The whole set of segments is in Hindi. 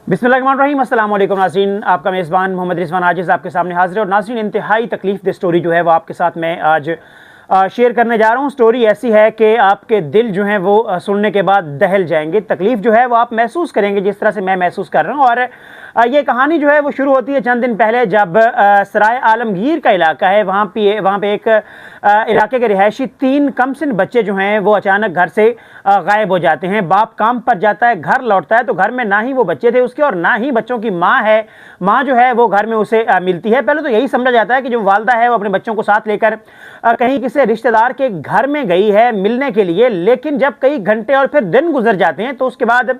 बिस्मिल्लाहिर्रहमानिर्रहीम, अस्सलाम वालेकुम नाज़रीन। आपका मेज़बान मोहम्मद रिजवान आजिज़ आपके सामने हाजिर है। और नाज़रीन, इंतहाई तकलीफ़ दे स्टोरी जो है वो आपके साथ मैं आज शेयर करने जा रहा हूँ। स्टोरी ऐसी है कि आपके दिल जो हैं वो सुनने के बाद दहल जाएंगे। तकलीफ़ जो है वो आप महसूस करेंगे जिस तरह से मैं महसूस कर रहा हूँ। और ये कहानी जो है वो शुरू होती है चंद दिन पहले, जब सराय आलमगीर का इलाका है, वहाँ पे एक इलाके के रिहायशी 3 कमसिन बच्चे जो हैं वो अचानक घर से गायब हो जाते हैं। बाप काम पर जाता है, घर लौटता है तो घर में ना ही वो बच्चे थे उसके और ना ही बच्चों की माँ है। माँ जो है वो घर में उसे मिलती है। पहले तो यही समझा जाता है कि जो वालदा है वो अपने बच्चों को साथ लेकर कहीं किसी रिश्तेदार के घर में गई है मिलने के लिए। लेकिन जब कई घंटे और फिर दिन गुजर जाते हैं तो उसके बाद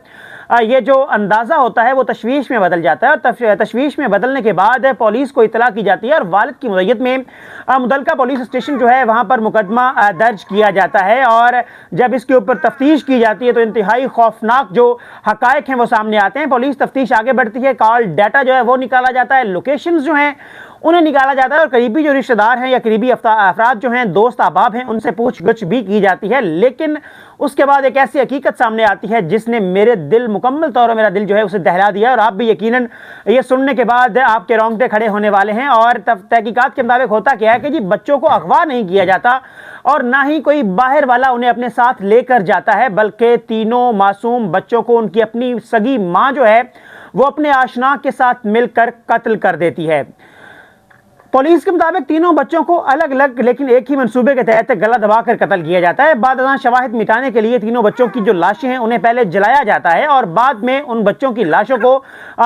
ये जो अंदाज़ा होता है वो तशवीश में बदल जाता है। और तशवीश में बदलने के बाद पुलिस को इतला की जाती है और वालिद की मुद्दत में मुतल्लिका पुलिस स्टेशन जो है वहाँ पर मुकदमा दर्ज किया जाता है। और जब इसके ऊपर तफ्तीश की जाती है तो इंतहाई खौफनाक जो हकायक हैं वो सामने आते हैं। पुलिस तफ्तीश आगे बढ़ती है, कॉल डाटा जो है वो निकाला जाता है, लोकेशंस जो हैं उन्हें निकाला जाता है और करीबी जो रिश्तेदार हैं या करीबी अफराद जो हैं, दोस्त अहबाब हैं, उनसे पूछगछ भी की जाती है। लेकिन उसके बाद एक ऐसी हकीकत सामने आती है जिसने मेरे दिल मुकम्मल तौर पर मेरा दिल जो है उसे दहला दिया। और आप भी यकीनन ये सुनने के बाद आपके रोंगटे खड़े होने वाले हैं। और तहकीकात के मुताबिक होता क्या है कि जी बच्चों को अगवा नहीं किया जाता और ना ही कोई बाहर वाला उन्हें अपने साथ लेकर जाता है, बल्कि तीनों मासूम बच्चों को उनकी अपनी सगी माँ जो है वो अपने आशना के साथ मिलकर कत्ल कर देती है। पुलिस के मुताबिक तीनों बच्चों को अलग अलग लेकिन एक ही मंसूबे के तहत गला दबाकर कत्ल किया जाता है। बाद शवाहिद मिटाने के लिए तीनों बच्चों की जो लाशें हैं उन्हें पहले जलाया जाता है और बाद में उन बच्चों की लाशों को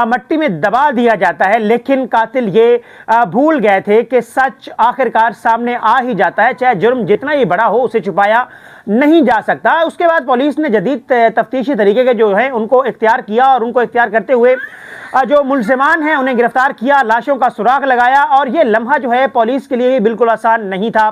मट्टी में दबा दिया जाता है। लेकिन कातिल ये भूल गए थे कि सच आखिरकार सामने आ ही जाता है, चाहे जुर्म जितना ही बड़ा हो उसे छुपाया नहीं जा सकता। उसके बाद पुलिस ने जदीद तफ्तीशी तरीके के जो है उनको इख्तियार किया और उनको इख्तियार करते हुए जो मुलजिमान हैं उन्हें गिरफ्तार किया, लाशों का सुराग लगाया। और ये लम्हा जो है पुलिस के लिए बिल्कुल आसान नहीं था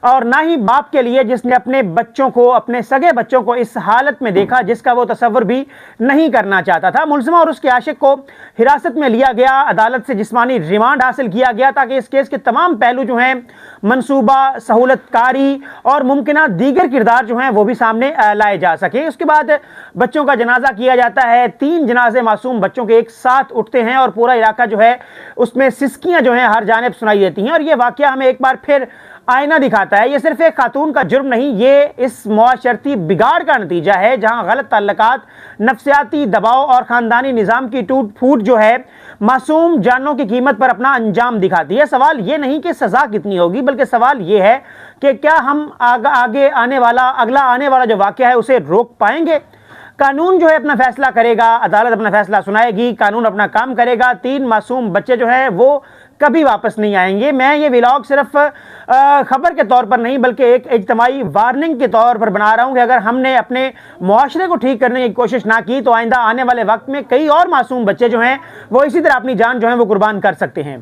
और ना ही बाप के लिए जिसने अपने बच्चों को, अपने सगे बच्चों को इस हालत में देखा जिसका वो तसव्वुर भी नहीं करना चाहता था। मुलजिमा और उसके आशिक को हिरासत में लिया गया, अदालत से जिस्मानी रिमांड हासिल किया गया ताकि इस केस के तमाम पहलू जो हैं, मनसूबा, सहूलतकारी और मुमकिन दीगर किरदार जो हैं वो भी सामने लाए जा सके। उसके बाद बच्चों का जनाजा किया जाता है। 3 जनाजे मासूम बच्चों के एक साथ उठते हैं और पूरा इलाका जो है उसमें सिसकियां जो हैं हर जानिब सुनाई देती हैं। और ये वाकया हमें एक बार फिर आईना दिखाता है, ये सिर्फ एक खातून का जुर्म नहीं, ये इस मुआशरती बिगाड़ का नतीजा है जहां गलत ताल्लुकात, नफ्सियाती दबाव और ख़ानदानी निज़ाम की टूट फूट जो है मासूम जानों की कीमत पर अपना अंजाम दिखाती है। सवाल ये नहीं कि सज़ा कितनी होगी, बल्कि सवाल ये है कि क्या हम अगला आने वाला जो वाकया है उसे रोक पाएंगे। कानून जो है अपना फैसला करेगा, अदालत अपना फैसला सुनाएगी, कानून अपना काम करेगा। 3 मासूम बच्चे जो हैं वो कभी वापस नहीं आएंगे। मैं ये व्लॉग सिर्फ खबर के तौर पर नहीं बल्कि एक इज्तिमाई वार्निंग के तौर पर बना रहा हूँ कि अगर हमने अपने मुआशरे को ठीक करने की कोशिश ना की तो आइंदा आने वाले वक्त में कई और मासूम बच्चे जो हैं वो इसी तरह अपनी जान जो है वो कुर्बान कर सकते हैं।